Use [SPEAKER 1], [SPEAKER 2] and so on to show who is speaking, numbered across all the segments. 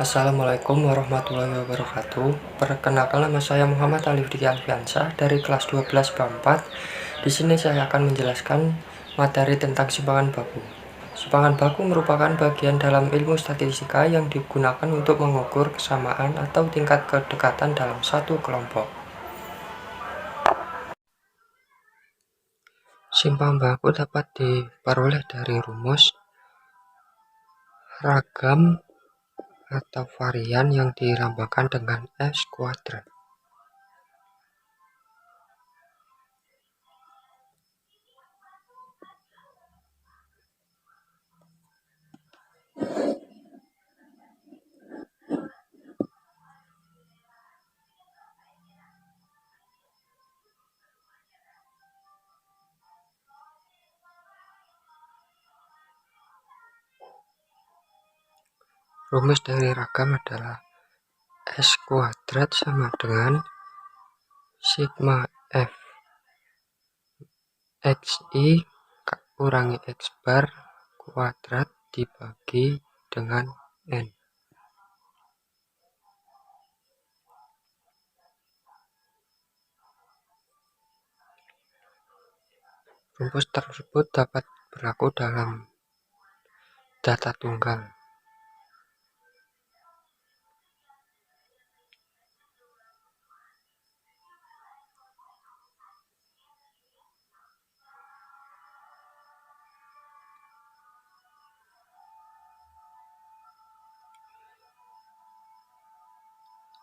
[SPEAKER 1] Assalamualaikum warahmatullahi wabarakatuh. Perkenalkan, nama saya Muhammad Alif Diki Alfiansyah dari kelas 12 BAM 4. Di sini saya akan menjelaskan materi tentang simpangan baku. Simpangan baku merupakan bagian dalam ilmu statistika yang digunakan untuk mengukur kesamaan atau tingkat kedekatan dalam satu kelompok. Simpangan baku dapat diperoleh dari rumus, ragam, atau varian yang dilambangkan dengan S kuadrat. Rumus dari ragam adalah S kuadrat sama dengan sigma F XI kurangi X bar kuadrat dibagi dengan N. Rumus tersebut dapat berlaku dalam data tunggal.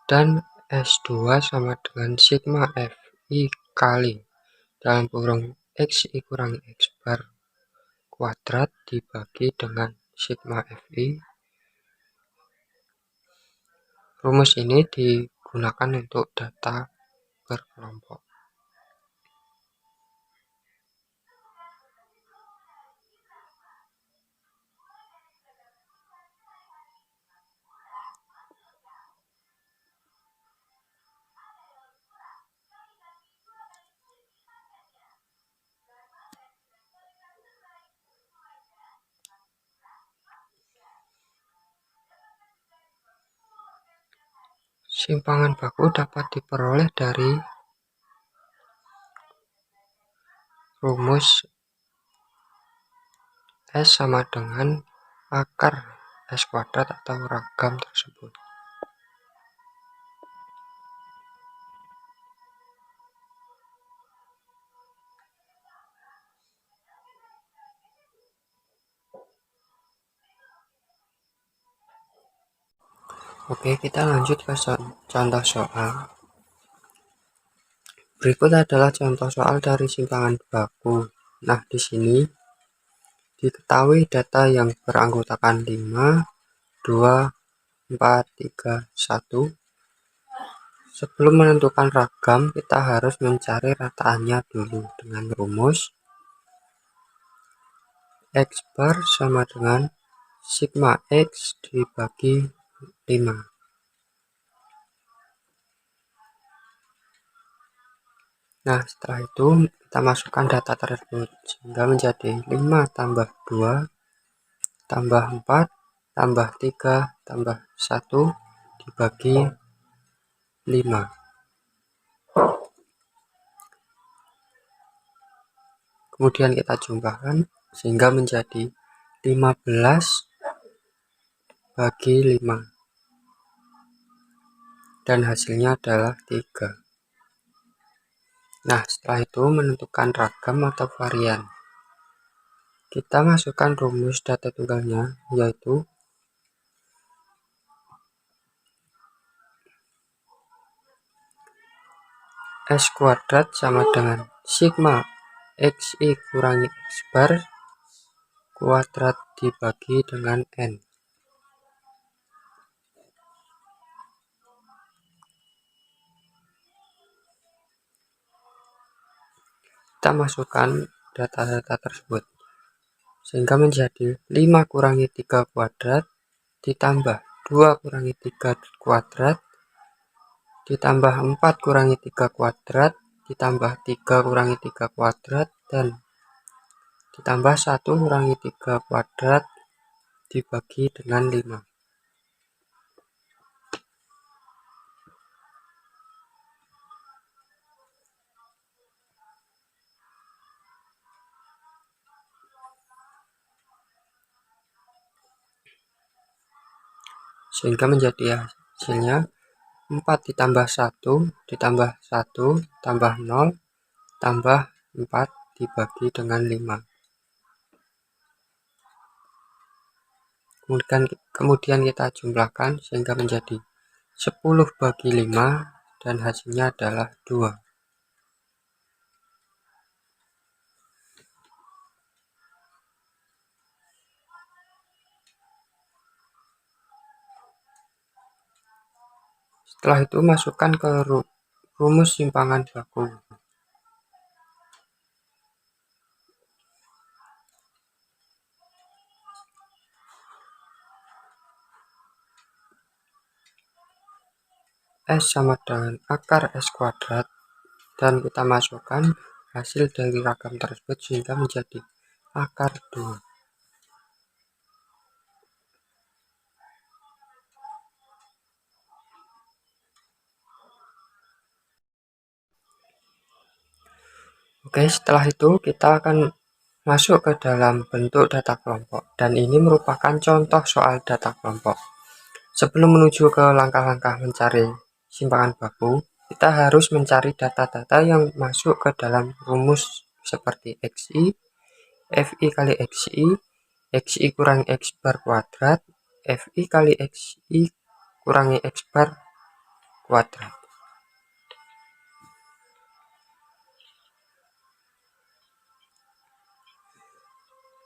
[SPEAKER 1] Dan S2 sama dengan sigma Fi kali dalam kurung XI kurangi X bar kuadrat dibagi dengan sigma Fi. Rumus ini digunakan untuk data berkelompok. Simpangan baku dapat diperoleh dari rumus S sama dengan akar S kuadrat atau ragam tersebut. Oke, kita lanjut ke contoh soal. Berikut adalah contoh soal dari simpangan baku. Nah, di sini diketahui data yang beranggotakan 5, 2, 4, 3, 1. Sebelum menentukan ragam, kita harus mencari rataannya dulu dengan rumus X bar sama dengan sigma X dibagi 5. Nah, setelah itu kita masukkan data tersebut sehingga menjadi 5 tambah 2 tambah 4 tambah 3 tambah 1 dibagi 5. Kemudian kita jumlahkan sehingga menjadi 15 bagi 5. Dan hasilnya adalah 3. Nah, setelah itu menentukan ragam atau varian. Kita masukkan rumus data tunggalnya, yaitu S kuadrat sama dengan sigma XI kurangi X bar kuadrat dibagi dengan N. Kita masukkan data-data tersebut sehingga menjadi 5 kurangi 3 kuadrat ditambah 2 kurangi 3 kuadrat ditambah 4 kurangi 3 kuadrat ditambah 3 kurangi 3 kuadrat dan ditambah 1 kurangi 3 kuadrat dibagi dengan 5. sehingga menjadi hasilnya 4 ditambah 1 ditambah 1 tambah 0 tambah 4 dibagi dengan 5. Kemudian kita jumlahkan sehingga menjadi 10 bagi 5 dan hasilnya adalah 2. Setelah itu masukkan ke rumus simpangan baku. S sama dengan akar S kuadrat, dan kita masukkan hasil dari ragam tersebut sehingga menjadi akar 2. Oke, setelah itu kita akan masuk ke dalam bentuk data kelompok, dan ini merupakan contoh soal data kelompok. Sebelum menuju ke langkah-langkah mencari simpangan baku, kita harus mencari data-data yang masuk ke dalam rumus seperti XI, FI kali XI, XI kurangi X bar kuadrat, FI kali XI kurangi X bar kuadrat.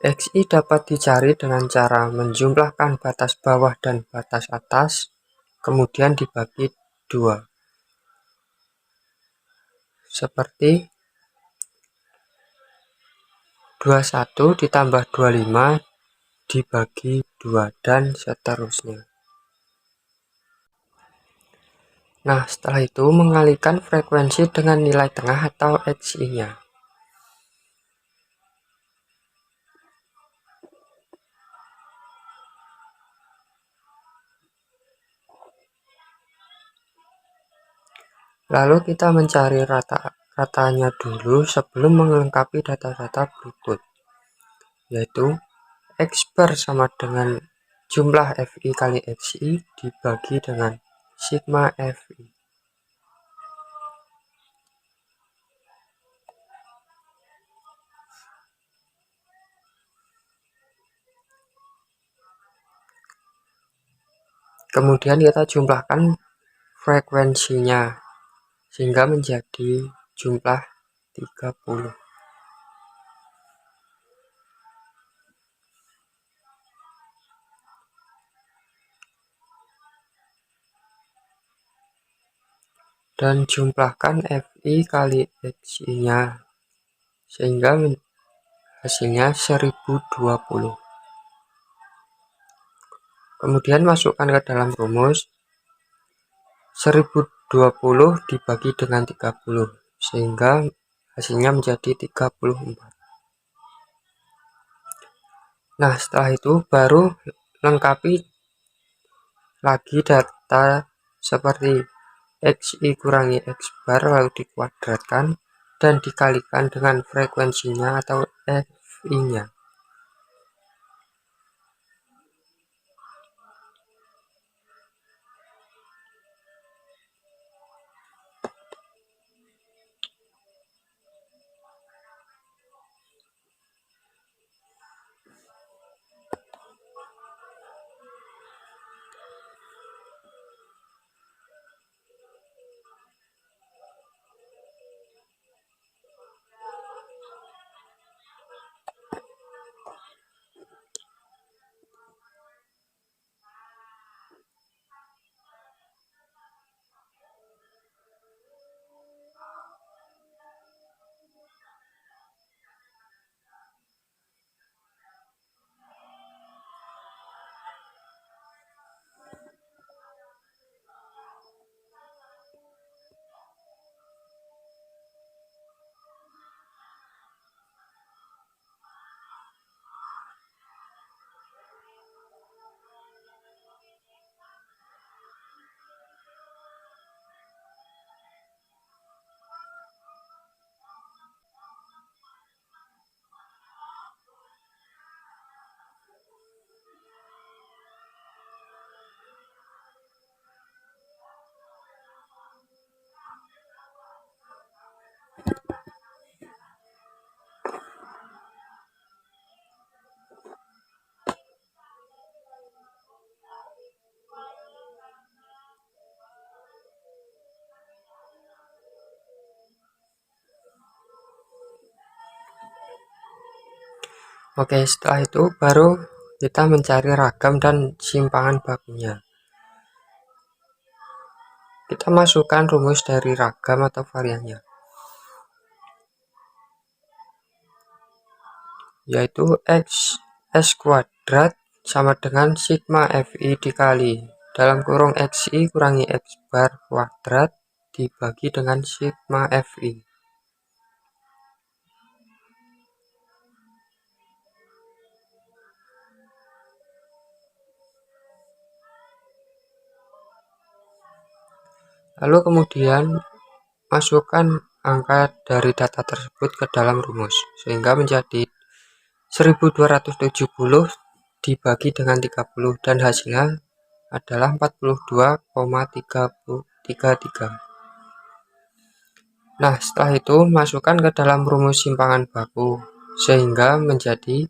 [SPEAKER 1] XI dapat dicari dengan cara menjumlahkan batas bawah dan batas atas, kemudian dibagi 2. Seperti 21 ditambah 25 dibagi 2 dan seterusnya. Nah, setelah itu mengalihkan frekuensi dengan nilai tengah atau XI-nya. Lalu kita mencari ratanya dulu sebelum melengkapi data-data berikut, yaitu X bar sama dengan jumlah FI kali XI dibagi dengan sigma FI. Kemudian kita jumlahkan frekuensinya sehingga menjadi jumlah 30. Dan jumlahkan FI kali XI-nya sehingga hasilnya 1020. Kemudian masukkan ke dalam rumus 1020 dibagi dengan 30 sehingga hasilnya menjadi 34. Nah, setelah itu baru lengkapi lagi data seperti XI kurangi X bar lalu dikuadratkan dan dikalikan dengan frekuensinya atau FI-nya. Oke, setelah itu baru kita mencari ragam dan simpangan bakunya. Kita masukkan rumus dari ragam atau variannya, yaitu s kuadrat sama dengan sigma fi dikali dalam kurung xi kurangi x bar kuadrat dibagi dengan sigma fi. Lalu kemudian masukkan angka dari data tersebut ke dalam rumus, sehingga menjadi 1270 dibagi dengan 30 dan hasilnya adalah 42,333. Nah, setelah itu masukkan ke dalam rumus simpangan baku, sehingga menjadi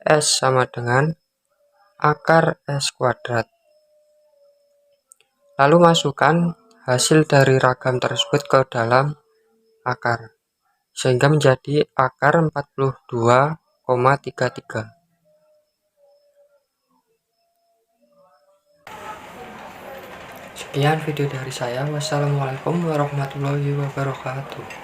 [SPEAKER 1] S sama dengan akar S kuadrat. Lalu masukkan hasil dari ragam tersebut ke dalam akar, sehingga menjadi akar 42,33. Sekian video dari saya. Wassalamualaikum warahmatullahi wabarakatuh.